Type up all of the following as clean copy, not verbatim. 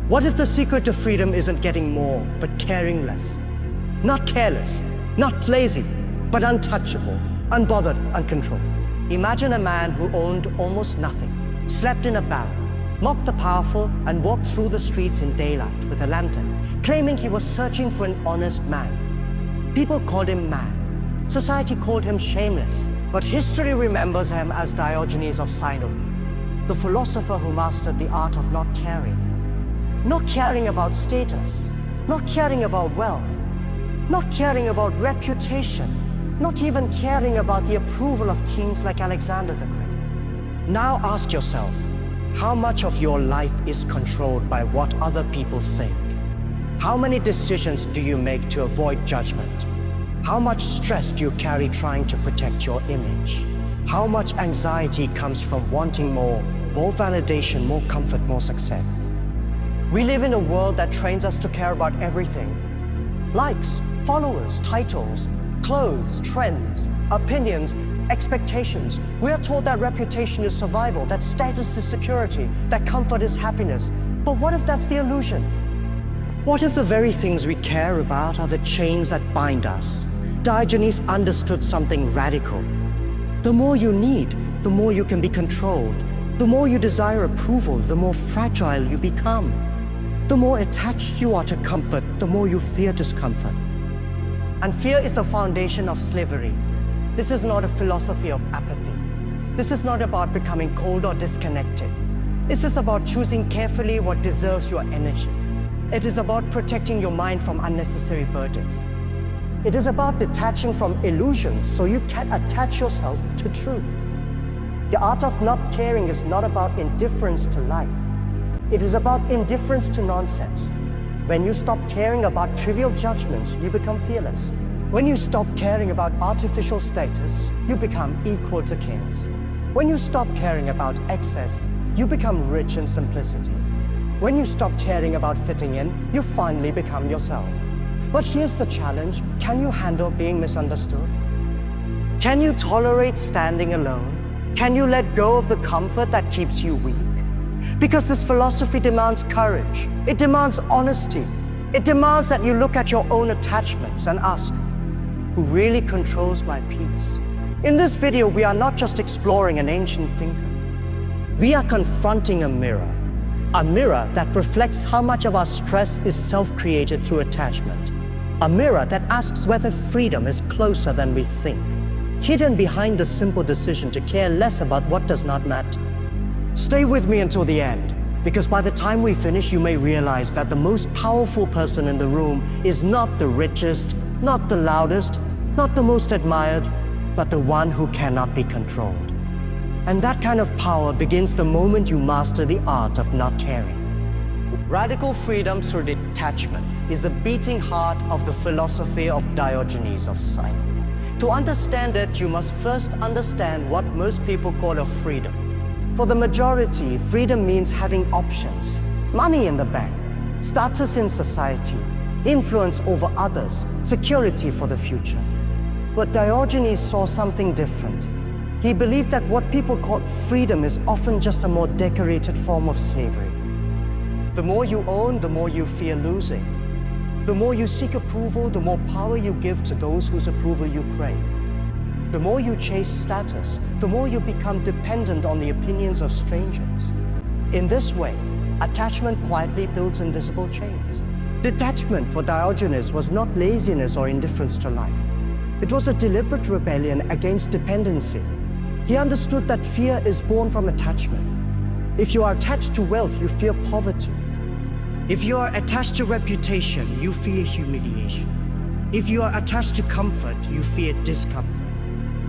What if the secret to freedom isn't getting more, but caring less? Not careless, not lazy, but untouchable, unbothered, uncontrolled. Imagine a man who owned almost nothing, slept in a barrel, mocked the powerful, and walked through the streets in daylight with a lantern, claiming he was searching for an honest man. People called him mad. Society called him shameless. But history remembers him as Diogenes of Sinope, the philosopher who mastered the art of not caring. Not caring about status, not caring about wealth, not caring about reputation, not even caring about the approval of kings like Alexander the Great. Now ask yourself, how much of your life is controlled by what other people think? How many decisions do you make to avoid judgment? How much stress do you carry trying to protect your image? How much anxiety comes from wanting more validation, more comfort, more success? We live in a world that trains us to care about everything. Likes, followers, titles, clothes, trends, opinions, expectations. We are told that reputation is survival, that status is security, that comfort is happiness. But what if that's the illusion? What if the very things we care about are the chains that bind us? Diogenes understood something radical. The more you need, the more you can be controlled. The more you desire approval, the more fragile you become. The more attached you are to comfort, the more you fear discomfort. And fear is the foundation of slavery. This is not a philosophy of apathy. This is not about becoming cold or disconnected. This is about choosing carefully what deserves your energy. It is about protecting your mind from unnecessary burdens. It is about detaching from illusions so you can attach yourself to truth. The art of not caring is not about indifference to life. It is about indifference to nonsense. When you stop caring about trivial judgments, you become fearless. When you stop caring about artificial status, you become equal to kings. When you stop caring about excess, you become rich in simplicity. When you stop caring about fitting in, you finally become yourself. But here's the challenge. Can you handle being misunderstood? Can you tolerate standing alone? Can you let go of the comfort that keeps you weak? Because this philosophy demands courage. It demands honesty. It demands that you look at your own attachments and ask, who really controls my peace? In this video, we are not just exploring an ancient thinker. We are confronting a mirror that reflects how much of our stress is self-created through attachment. A mirror that asks whether freedom is closer than we think, hidden behind the simple decision to care less about what does not matter. Stay with me until the end, because by the time we finish, you may realize that the most powerful person in the room is not the richest, not the loudest, not the most admired, but the one who cannot be controlled. And that kind of power begins the moment you master the art of not caring. Radical freedom through detachment is the beating heart of the philosophy of Diogenes of Sinope. To understand it, you must first understand what most people call a freedom. For the majority, freedom means having options, money in the bank, status in society, influence over others, security for the future. But Diogenes saw something different. He believed that what people call freedom is often just a more decorated form of slavery. The more you own, the more you fear losing. The more you seek approval, the more power you give to those whose approval you crave. The more you chase status, the more you become dependent on the opinions of strangers. In this way, attachment quietly builds invisible chains. Detachment for Diogenes was not laziness or indifference to life. It was a deliberate rebellion against dependency. He understood that fear is born from attachment. If you are attached to wealth, you fear poverty. If you are attached to reputation, you fear humiliation. If you are attached to comfort, you fear discomfort.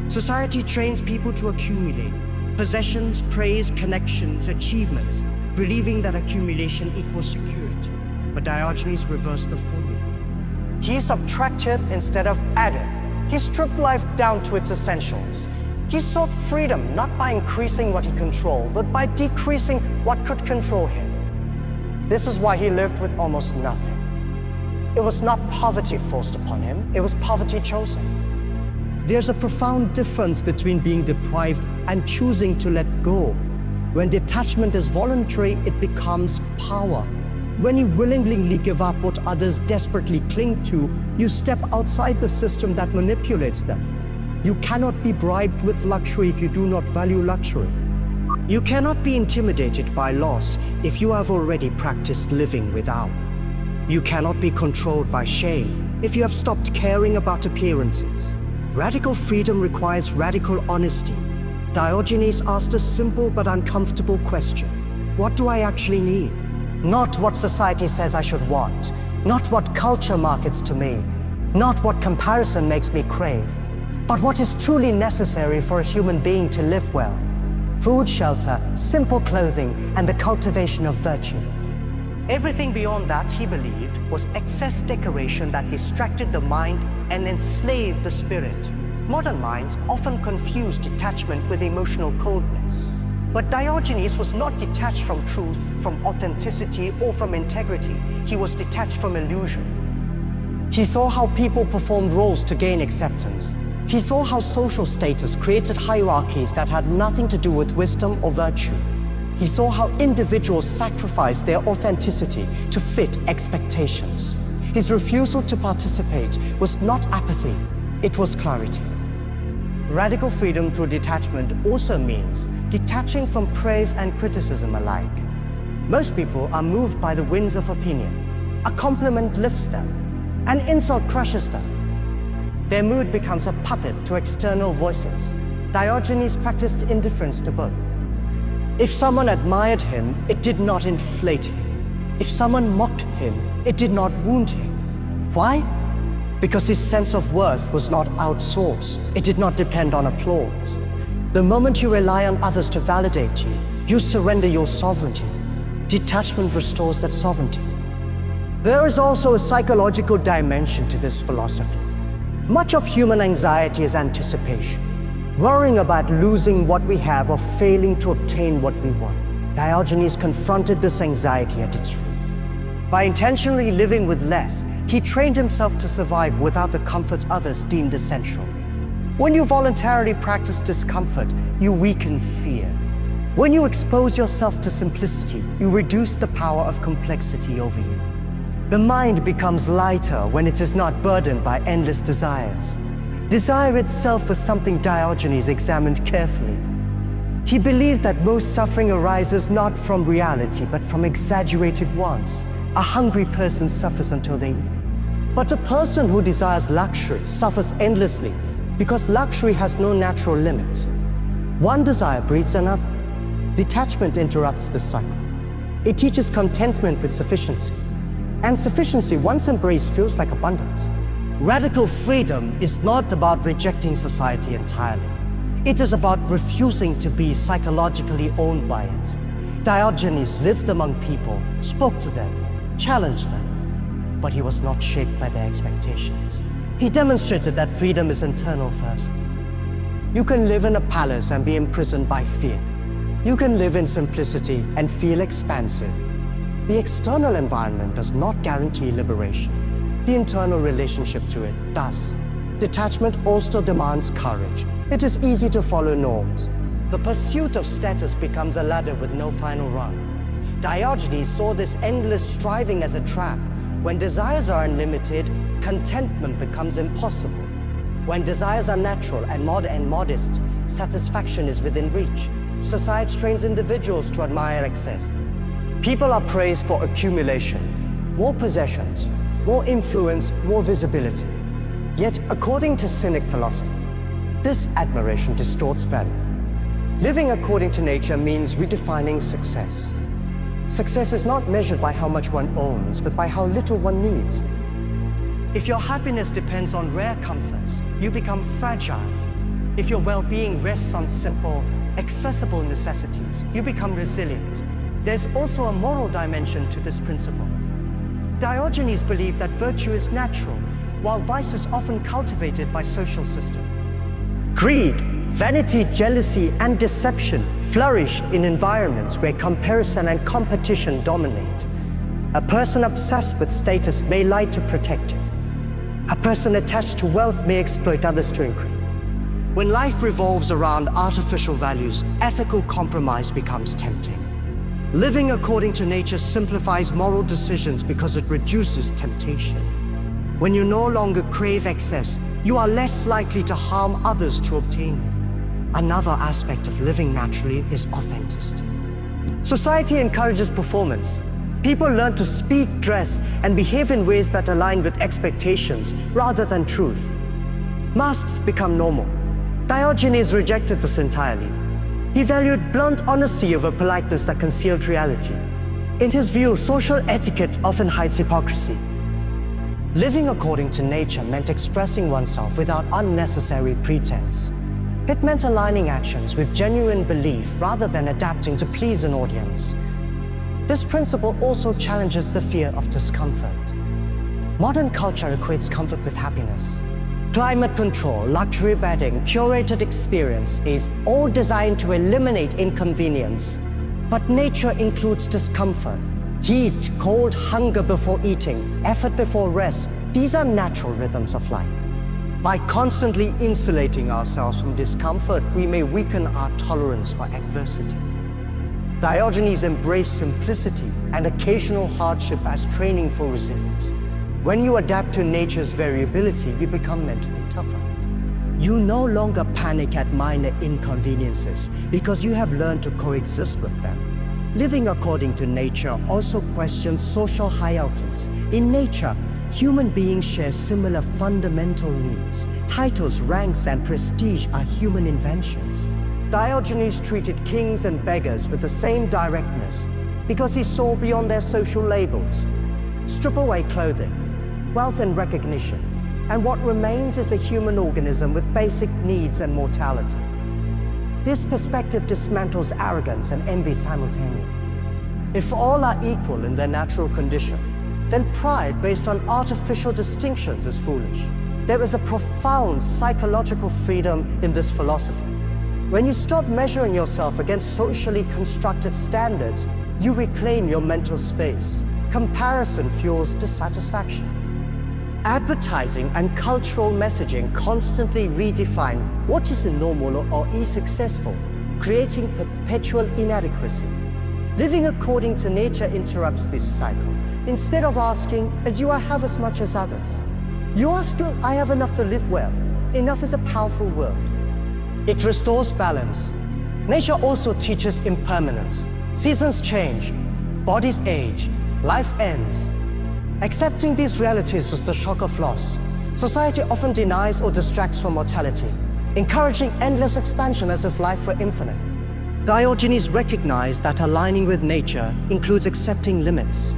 Society trains people to accumulate possessions, praise, connections, achievements, believing that accumulation equals security. But Diogenes reversed the formula. He subtracted instead of added. He stripped life down to its essentials. He sought freedom not by increasing what he controlled, but by decreasing what could control him. This is why he lived with almost nothing. It was not poverty forced upon him, it was poverty chosen. There's a profound difference between being deprived and choosing to let go. When detachment is voluntary, it becomes power. When you willingly give up what others desperately cling to, you step outside the system that manipulates them. You cannot be bribed with luxury if you do not value luxury. You cannot be intimidated by loss if you have already practiced living without. You cannot be controlled by shame if you have stopped caring about appearances. Radical freedom requires radical honesty. Diogenes asked a simple but uncomfortable question. What do I actually need? Not what society says I should want, not what culture markets to me, not what comparison makes me crave, but what is truly necessary for a human being to live well. Food, shelter, simple clothing, and the cultivation of virtue. Everything beyond that, he believed, was excess decoration that distracted the mind and enslaved the spirit. Modern minds often confuse detachment with emotional coldness. But Diogenes was not detached from truth, from authenticity, or from integrity. He was detached from illusion. He saw how people performed roles to gain acceptance. He saw how social status created hierarchies that had nothing to do with wisdom or virtue. He saw how individuals sacrificed their authenticity to fit expectations. His refusal to participate was not apathy, it was clarity. Radical freedom through detachment also means detaching from praise and criticism alike. Most people are moved by the winds of opinion. A compliment lifts them, an insult crushes them. Their mood becomes a puppet to external voices. Diogenes practiced indifference to both. If someone admired him, it did not inflate him. If someone mocked him, it did not wound him. Why? Because his sense of worth was not outsourced. It did not depend on applause. The moment you rely on others to validate you, you surrender your sovereignty. Detachment restores that sovereignty. There is also a psychological dimension to this philosophy. Much of human anxiety is anticipation, worrying about losing what we have or failing to obtain what we want. Diogenes confronted this anxiety at its root. By intentionally living with less, he trained himself to survive without the comforts others deemed essential. When you voluntarily practice discomfort, you weaken fear. When you expose yourself to simplicity, you reduce the power of complexity over you. The mind becomes lighter when it is not burdened by endless desires. Desire itself was something Diogenes examined carefully. He believed that most suffering arises not from reality, but from exaggerated wants. A hungry person suffers until they eat. But a person who desires luxury suffers endlessly because luxury has no natural limit. One desire breeds another. Detachment interrupts the cycle. It teaches contentment with sufficiency. And sufficiency, once embraced, feels like abundance. Radical freedom is not about rejecting society entirely. It is about refusing to be psychologically owned by it. Diogenes lived among people, spoke to them, challenged them, but he was not shaped by their expectations. He demonstrated that freedom is internal first. You can live in a palace and be imprisoned by fear. You can live in simplicity and feel expansive. The external environment does not guarantee liberation. The internal relationship to it does. Detachment also demands courage. It is easy to follow norms. The pursuit of status becomes a ladder with no final run. Diogenes saw this endless striving as a trap. When desires are unlimited, contentment becomes impossible. When desires are natural and modest, satisfaction is within reach. Society trains individuals to admire excess. People are praised for accumulation, more possessions, more influence, more visibility. Yet, according to Cynic philosophy, this admiration distorts value. Living according to nature means redefining success. Success is not measured by how much one owns, but by how little one needs. If your happiness depends on rare comforts, you become fragile. If your well-being rests on simple, accessible necessities, you become resilient. There's also a moral dimension to this principle. Diogenes believed that virtue is natural, while vice is often cultivated by social systems. Greed, vanity, jealousy, and deception flourish in environments where comparison and competition dominate. A person obsessed with status may lie to protect you. A person attached to wealth may exploit others to increase. When life revolves around artificial values, ethical compromise becomes tempting. Living according to nature simplifies moral decisions because it reduces temptation. When you no longer crave excess, you are less likely to harm others to obtain it. Another aspect of living naturally is authenticity. Society encourages performance. People learn to speak, dress, and behave in ways that align with expectations rather than truth. Masks become normal. Diogenes rejected this entirely. He valued blunt honesty over politeness that concealed reality. In his view, social etiquette often hides hypocrisy. Living according to nature meant expressing oneself without unnecessary pretense. It meant aligning actions with genuine belief rather than adapting to please an audience. This principle also challenges the fear of discomfort. Modern culture equates comfort with happiness. Climate control, luxury bedding, curated experience is all designed to eliminate inconvenience. But nature includes discomfort. Heat, cold, hunger before eating, effort before rest. These are natural rhythms of life. By constantly insulating ourselves from discomfort, we may weaken our tolerance for adversity. Diogenes embraced simplicity and occasional hardship as training for resilience. When you adapt to nature's variability, you become mentally tougher. You no longer panic at minor inconveniences because you have learned to coexist with them. Living according to nature also questions social hierarchies. In nature, human beings share similar fundamental needs. Titles, ranks, and prestige are human inventions. Diogenes treated kings and beggars with the same directness because he saw beyond their social labels. Strip away clothing, wealth and recognition, and what remains is a human organism with basic needs and mortality. This perspective dismantles arrogance and envy simultaneously. If all are equal in their natural condition, then pride based on artificial distinctions is foolish. There is a profound psychological freedom in this philosophy. When you stop measuring yourself against socially constructed standards, you reclaim your mental space. Comparison fuels dissatisfaction. Advertising and cultural messaging constantly redefine what is normal or is successful, creating perpetual inadequacy. Living according to nature interrupts this cycle. Instead of asking, do I have as much as others? You ask, do I have enough to live well? Enough is a powerful word. It restores balance. Nature also teaches impermanence. Seasons change, bodies age, life ends. Accepting these realities was the shock of loss. Society often denies or distracts from mortality, encouraging endless expansion as if life were infinite. Diogenes recognized that aligning with nature includes accepting limits.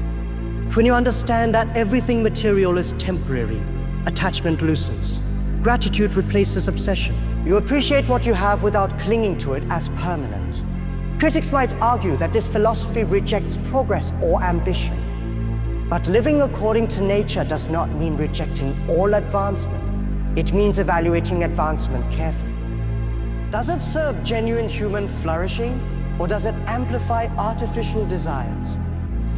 When you understand that everything material is temporary, attachment loosens. Gratitude replaces obsession. You appreciate what you have without clinging to it as permanent. Critics might argue that this philosophy rejects progress or ambition. But living according to nature does not mean rejecting all advancement. It means evaluating advancement carefully. Does it serve genuine human flourishing, or does it amplify artificial desires?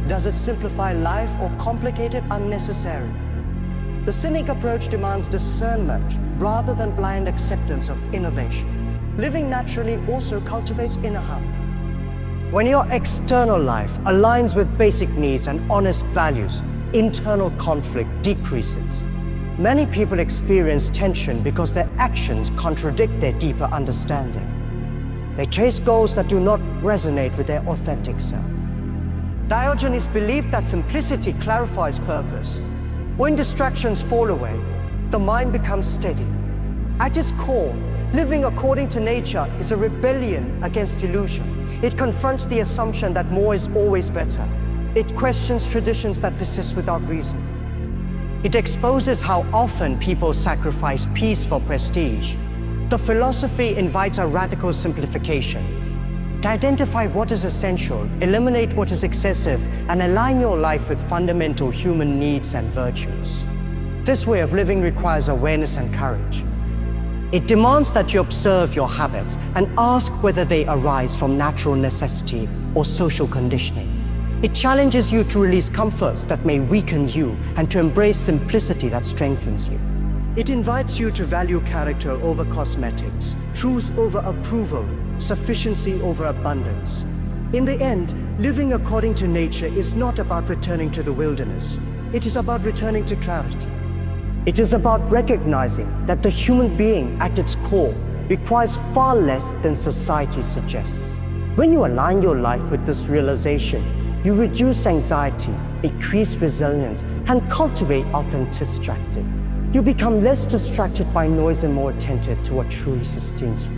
Does it simplify life or complicate it unnecessarily? The cynic approach demands discernment rather than blind acceptance of innovation. Living naturally also cultivates inner harmony. When your external life aligns with basic needs and honest values, internal conflict decreases. Many people experience tension because their actions contradict their deeper understanding. They chase goals that do not resonate with their authentic self. Diogenes believed that simplicity clarifies purpose. When distractions fall away, the mind becomes steady. At its core, living according to nature is a rebellion against illusion. It confronts the assumption that more is always better. It questions traditions that persist without reason. It exposes how often people sacrifice peace for prestige. The philosophy invites a radical simplification. To identify what is essential, eliminate what is excessive, and align your life with fundamental human needs and virtues. This way of living requires awareness and courage. It demands that you observe your habits and ask whether they arise from natural necessity or social conditioning. It challenges you to release comforts that may weaken you and to embrace simplicity that strengthens you. It invites you to value character over cosmetics, truth over approval, sufficiency over abundance. In the end, living according to nature is not about returning to the wilderness. It is about returning to clarity. It is about recognizing that the human being at its core requires far less than society suggests. When you align your life with this realization, you reduce anxiety, increase resilience, and cultivate authenticity. You become less distracted by noise and more attentive to what truly sustains you.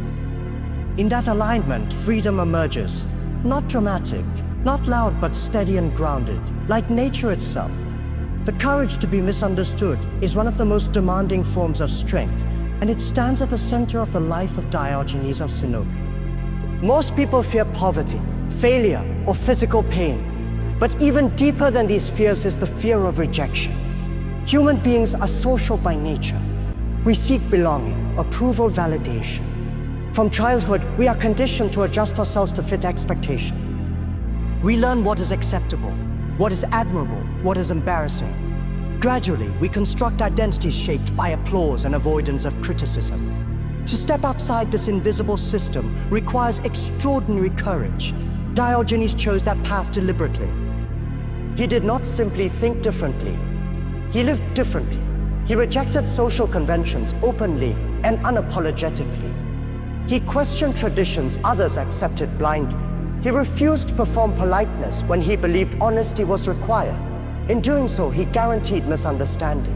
In that alignment, freedom emerges. Not dramatic, not loud, but steady and grounded, like nature itself. The courage to be misunderstood is one of the most demanding forms of strength, and it stands at the center of the life of Diogenes of Sinope. Most people fear poverty, failure, or physical pain. But even deeper than these fears is the fear of rejection. Human beings are social by nature. We seek belonging, approval, validation. From childhood, we are conditioned to adjust ourselves to fit expectation. We learn what is acceptable, what is admirable, what is embarrassing. Gradually, we construct identities shaped by applause and avoidance of criticism. To step outside this invisible system requires extraordinary courage. Diogenes chose that path deliberately. He did not simply think differently. He lived differently. He rejected social conventions openly and unapologetically. He questioned traditions others accepted blindly. He refused to perform politeness when he believed honesty was required. In doing so, he guaranteed misunderstanding.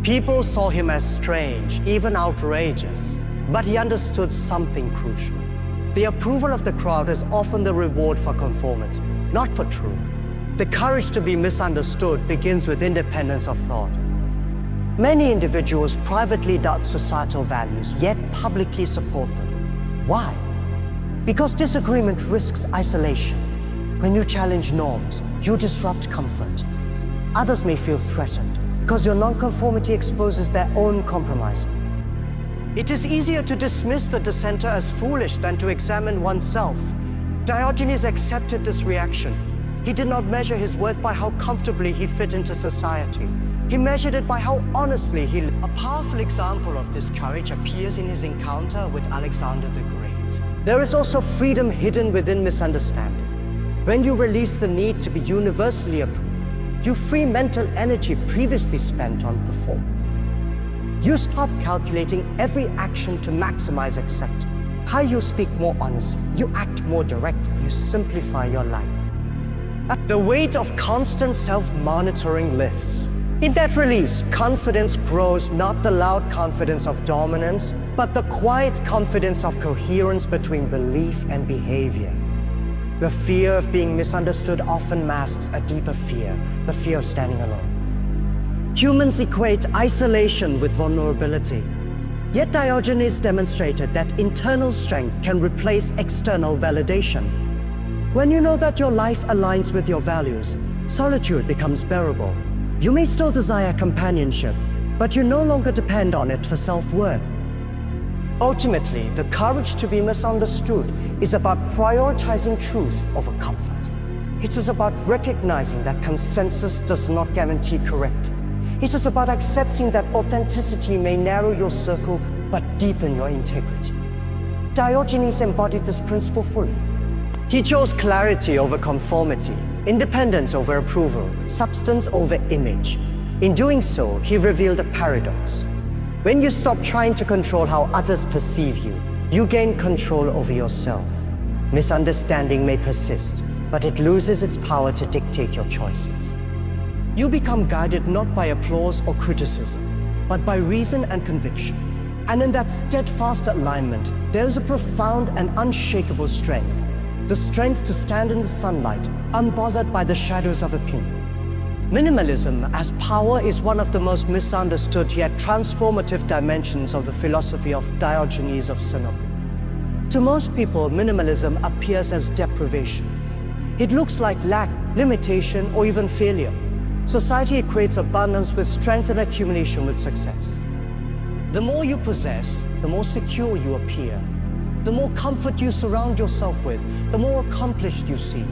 People saw him as strange, even outrageous, but he understood something crucial. The approval of the crowd is often the reward for conformity, not for truth. The courage to be misunderstood begins with independence of thought. Many individuals privately doubt societal values, yet publicly support them. Why? Because disagreement risks isolation. When you challenge norms, you disrupt comfort. Others may feel threatened because your nonconformity exposes their own compromise. It is easier to dismiss the dissenter as foolish than to examine oneself. Diogenes accepted this reaction. He did not measure his worth by how comfortably he fit into society. He measured it by how honestly he lived. A powerful example of this courage appears in his encounter with Alexander the Great. There is also freedom hidden within misunderstanding. When you release the need to be universally approved, you free mental energy previously spent on performing. You stop calculating every action to maximize acceptance. How you speak more honestly, you act more directly, you simplify your life. The weight of constant self-monitoring lifts. In that release, confidence grows, not the loud confidence of dominance, but the quiet confidence of coherence between belief and behavior. The fear of being misunderstood often masks a deeper fear, the fear of standing alone. Humans equate isolation with vulnerability. Yet Diogenes demonstrated that internal strength can replace external validation. When you know that your life aligns with your values, solitude becomes bearable. You may still desire companionship, but you no longer depend on it for self-worth. Ultimately, the courage to be misunderstood is about prioritizing truth over comfort. It is about recognizing that consensus does not guarantee correctness. It is about accepting that authenticity may narrow your circle but deepen your integrity. Diogenes embodied this principle fully. He chose clarity over conformity, independence over approval, substance over image. In doing so, he revealed a paradox. When you stop trying to control how others perceive you, you gain control over yourself. Misunderstanding may persist, but it loses its power to dictate your choices. You become guided not by applause or criticism, but by reason and conviction. And in that steadfast alignment, there is a profound and unshakable strength. The strength to stand in the sunlight, unbothered by the shadows of opinion. Minimalism as power is one of the most misunderstood yet transformative dimensions of the philosophy of Diogenes of Sinope. To most people, minimalism appears as deprivation. It looks like lack, limitation, or even failure. Society equates abundance with strength and accumulation with success. The more you possess, the more secure you appear. The more comfort you surround yourself with, the more accomplished you seem.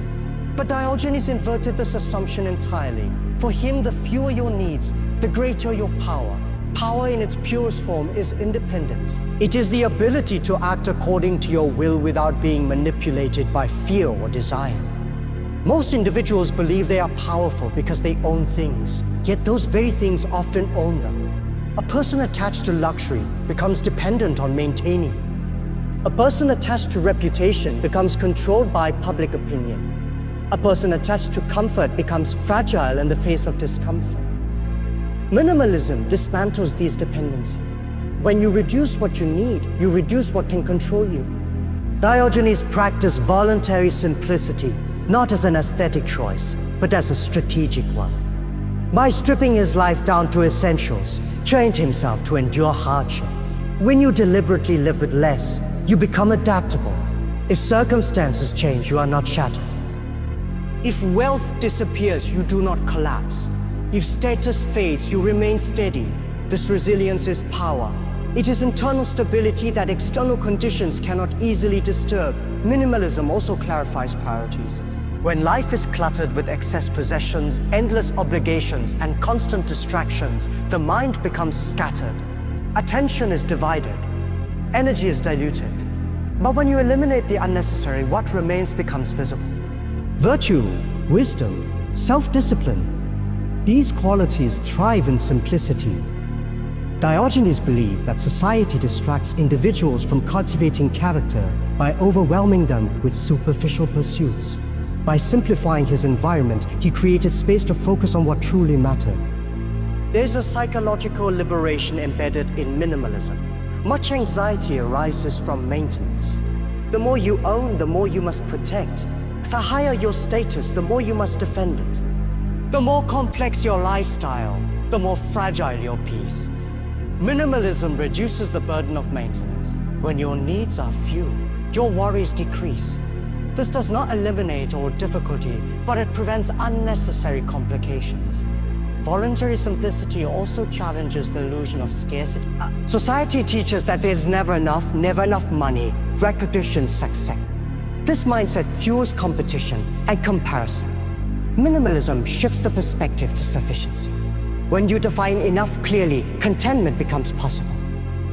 But Diogenes inverted this assumption entirely. For him, the fewer your needs, the greater your power. Power in its purest form is independence. It is the ability to act according to your will without being manipulated by fear or desire. Most individuals believe they are powerful because they own things, yet those very things often own them. A person attached to luxury becomes dependent on maintaining it. A person attached to reputation becomes controlled by public opinion. A person attached to comfort becomes fragile in the face of discomfort. Minimalism dismantles these dependencies. When you reduce what you need, you reduce what can control you. Diogenes practiced voluntary simplicity, not as an aesthetic choice, but as a strategic one. By stripping his life down to essentials, trained himself to endure hardship. When you deliberately live with less, you become adaptable. If circumstances change, you are not shattered. If wealth disappears, you do not collapse. If status fades, you remain steady. This resilience is power. It is internal stability that external conditions cannot easily disturb. Minimalism also clarifies priorities. When life is cluttered with excess possessions, endless obligations, and constant distractions, the mind becomes scattered. Attention is divided. Energy is diluted. But when you eliminate the unnecessary, what remains becomes visible. Virtue, wisdom, self-discipline, these qualities thrive in simplicity. Diogenes believed that society distracts individuals from cultivating character by overwhelming them with superficial pursuits. By simplifying his environment, he created space to focus on what truly mattered. There's a psychological liberation embedded in minimalism. Much anxiety arises from maintenance. The more you own, the more you must protect. The higher your status, the more you must defend it. The more complex your lifestyle, the more fragile your peace. Minimalism reduces the burden of maintenance. When your needs are few, your worries decrease. This does not eliminate all difficulty, but it prevents unnecessary complications. Voluntary simplicity also challenges the illusion of scarcity. Society teaches that there's never enough money, recognition, success. This mindset fuels competition and comparison. Minimalism shifts the perspective to sufficiency. When you define enough clearly, contentment becomes possible.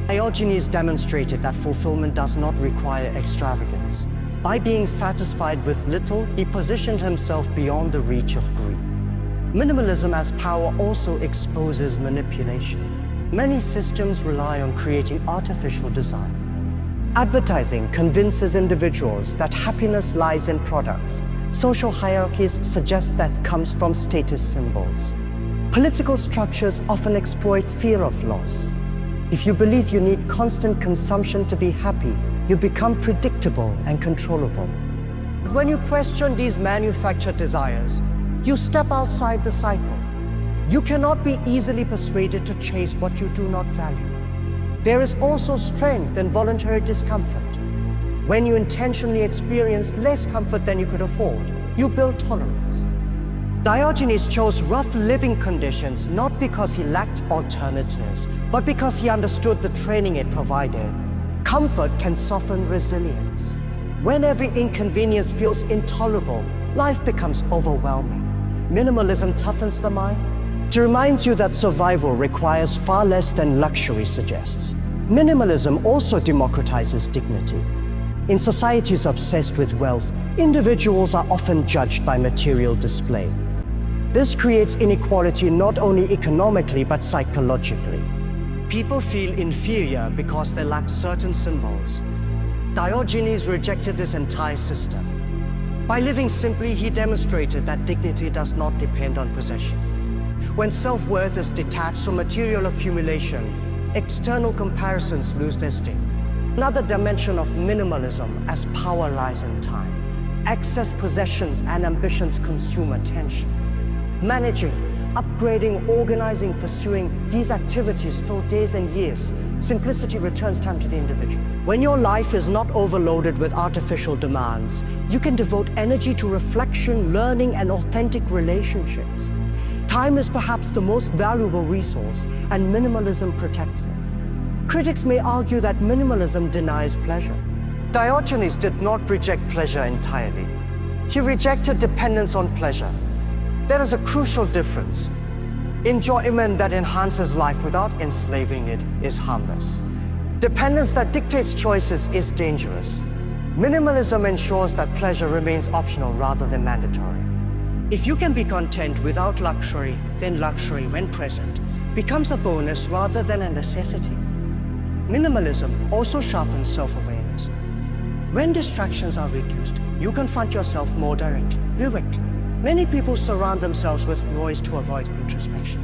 Diogenes demonstrated that fulfillment does not require extravagance. By being satisfied with little, he positioned himself beyond the reach of greed. Minimalism as power also exposes manipulation. Many systems rely on creating artificial desire. Advertising convinces individuals that happiness lies in products. Social hierarchies suggest that comes from status symbols. Political structures often exploit fear of loss. If you believe you need constant consumption to be happy, you become predictable and controllable. When you question these manufactured desires, you step outside the cycle. You cannot be easily persuaded to chase what you do not value. There is also strength in voluntary discomfort. When you intentionally experience less comfort than you could afford, you build tolerance. Diogenes chose rough living conditions not because he lacked alternatives, but because he understood the training it provided. Comfort can soften resilience. When every inconvenience feels intolerable, life becomes overwhelming. Minimalism toughens the mind. It reminds you that survival requires far less than luxury suggests. Minimalism also democratizes dignity. In societies obsessed with wealth, individuals are often judged by material display. This creates inequality not only economically but psychologically. People feel inferior because they lack certain symbols. Diogenes rejected this entire system. By living simply, he demonstrated that dignity does not depend on possession. When self-worth is detached from material accumulation, external comparisons lose their sting. Another dimension of minimalism as power lies in time. Excess possessions and ambitions consume attention. Managing, upgrading, organizing, pursuing, these activities fill days and years. Simplicity returns time to the individual. When your life is not overloaded with artificial demands, you can devote energy to reflection, learning, and authentic relationships. Time is perhaps the most valuable resource, and minimalism protects it. Critics may argue that minimalism denies pleasure. Diogenes did not reject pleasure entirely. He rejected dependence on pleasure. There is a crucial difference. Enjoyment that enhances life without enslaving it is harmless. Dependence that dictates choices is dangerous. Minimalism ensures that pleasure remains optional rather than mandatory. If you can be content without luxury, then luxury, when present, becomes a bonus rather than a necessity. Minimalism also sharpens self-awareness. When distractions are reduced, you confront yourself more directly. Many people surround themselves with noise to avoid introspection.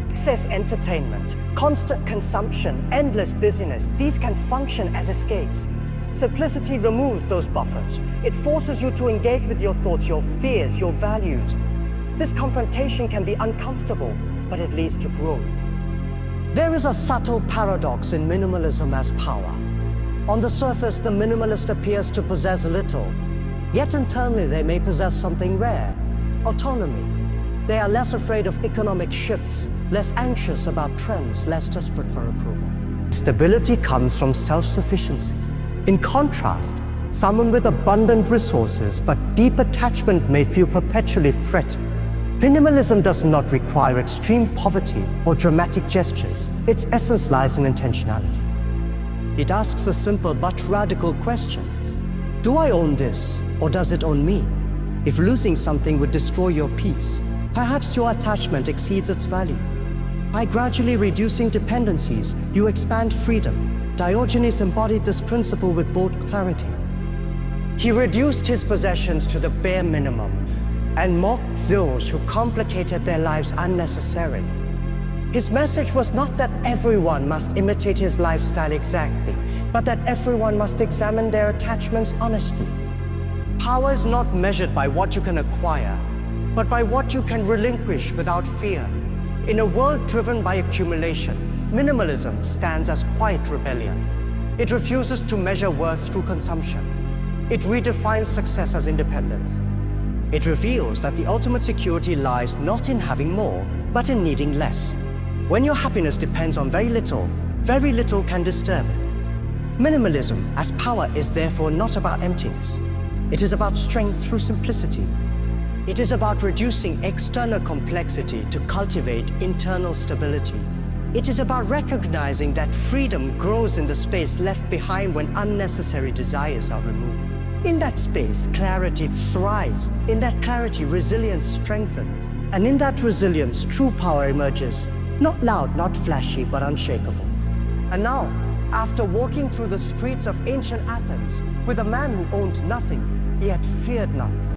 Excess entertainment, constant consumption, endless busyness, these can function as escapes. Simplicity removes those buffers. It forces you to engage with your thoughts, your fears, your values. This confrontation can be uncomfortable, but it leads to growth. There is a subtle paradox in minimalism as power. On the surface, the minimalist appears to possess little, yet internally they may possess something rare: autonomy. They are less afraid of economic shifts, less anxious about trends, less desperate for approval. Stability comes from self-sufficiency. In contrast, someone with abundant resources but deep attachment may feel perpetually threatened. Minimalism does not require extreme poverty or dramatic gestures. Its essence lies in intentionality. It asks a simple but radical question: do I own this, or does it own me? If losing something would destroy your peace, perhaps your attachment exceeds its value. By gradually reducing dependencies, you expand freedom. Diogenes embodied this principle with bold clarity. He reduced his possessions to the bare minimum and mocked those who complicated their lives unnecessarily. His message was not that everyone must imitate his lifestyle exactly, but that everyone must examine their attachments honestly. Power is not measured by what you can acquire, but by what you can relinquish without fear. In a world driven by accumulation, minimalism stands as quiet rebellion. It refuses to measure worth through consumption. It redefines success as independence. It reveals that the ultimate security lies not in having more, but in needing less. When your happiness depends on very little can disturb it. Minimalism as power is therefore not about emptiness. It is about strength through simplicity. It is about reducing external complexity to cultivate internal stability. It is about recognizing that freedom grows in the space left behind when unnecessary desires are removed. In that space, clarity thrives. In that clarity, resilience strengthens. And in that resilience, true power emerges. Not loud, not flashy, but unshakable. And now, after walking through the streets of ancient Athens with a man who owned nothing, yet feared nothing,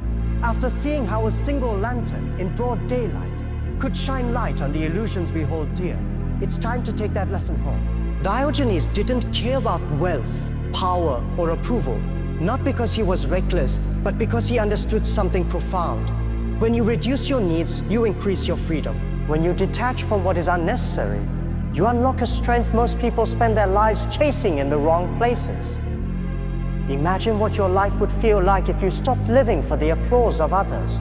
after seeing how a single lantern in broad daylight could shine light on the illusions we hold dear, it's time to take that lesson home. Diogenes didn't care about wealth, power, or approval, not because he was reckless, but because he understood something profound. When you reduce your needs, you increase your freedom. When you detach from what is unnecessary, you unlock a strength most people spend their lives chasing in the wrong places. Imagine what your life would feel like if you stopped living for the applause of others.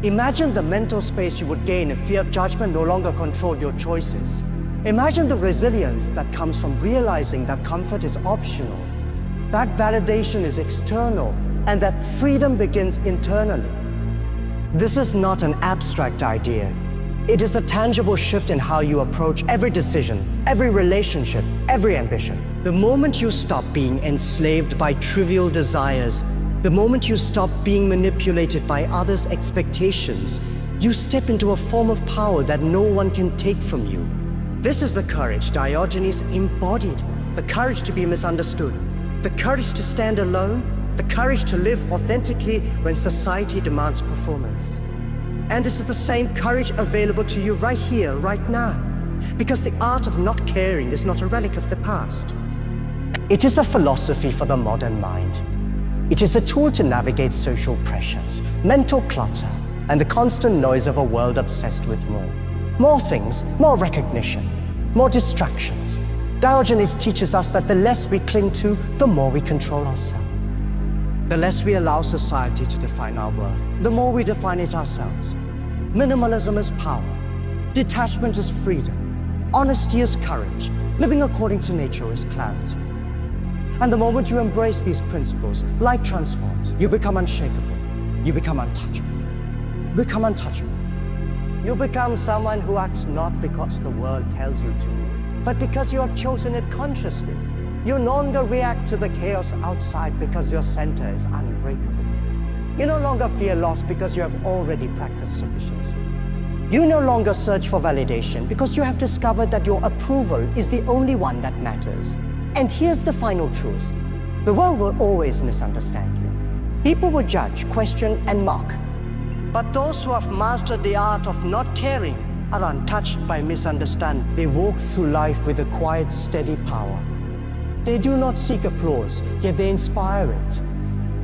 Imagine the mental space you would gain if fear of judgment no longer controlled your choices. Imagine the resilience that comes from realizing that comfort is optional, that validation is external, and that freedom begins internally. This is not an abstract idea. It is a tangible shift in how you approach every decision, every relationship, every ambition. The moment you stop being enslaved by trivial desires, the moment you stop being manipulated by others' expectations, you step into a form of power that no one can take from you. This is the courage Diogenes embodied, the courage to be misunderstood, the courage to stand alone, the courage to live authentically when society demands performance. And this is the same courage available to you right here, right now, because the art of not caring is not a relic of the past. It is a philosophy for the modern mind. It is a tool to navigate social pressures, mental clutter, and the constant noise of a world obsessed with more. More things, more recognition, more distractions. Diogenes teaches us that the less we cling to, the more we control ourselves. The less we allow society to define our worth, the more we define it ourselves. Minimalism is power. Detachment is freedom. Honesty is courage. Living according to nature is clarity. And the moment you embrace these principles, life transforms. You become unshakable. You become untouchable. You become untouchable. You become someone who acts not because the world tells you to, but because you have chosen it consciously. You no longer react to the chaos outside because your center is unbreakable. You no longer fear loss because you have already practiced sufficiency. You no longer search for validation because you have discovered that your approval is the only one that matters. And here's the final truth. The world will always misunderstand you. People will judge, question, and mock. But those who have mastered the art of not caring are untouched by misunderstanding. They walk through life with a quiet, steady power. They do not seek applause, yet they inspire it.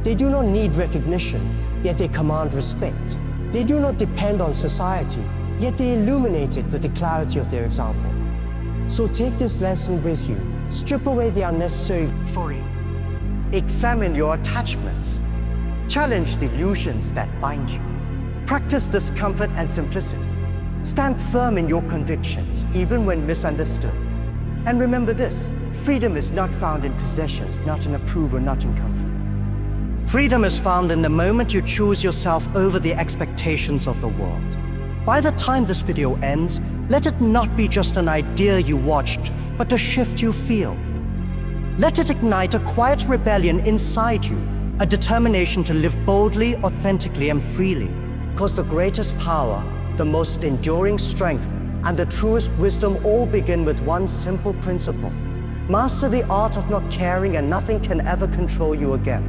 They do not need recognition, yet they command respect. They do not depend on society, yet they illuminate it with the clarity of their example. So take this lesson with you. Strip away the unnecessary euphoria. Examine your attachments. Challenge the illusions that bind you. Practice discomfort and simplicity. Stand firm in your convictions, even when misunderstood. And remember this, freedom is not found in possessions, not in approval, not in comfort. Freedom is found in the moment you choose yourself over the expectations of the world. By the time this video ends, let it not be just an idea you watched, but a shift you feel. Let it ignite a quiet rebellion inside you, a determination to live boldly, authentically, and freely. Because the greatest power, the most enduring strength, and the truest wisdom all begin with one simple principle. Master the art of not caring and nothing can ever control you again.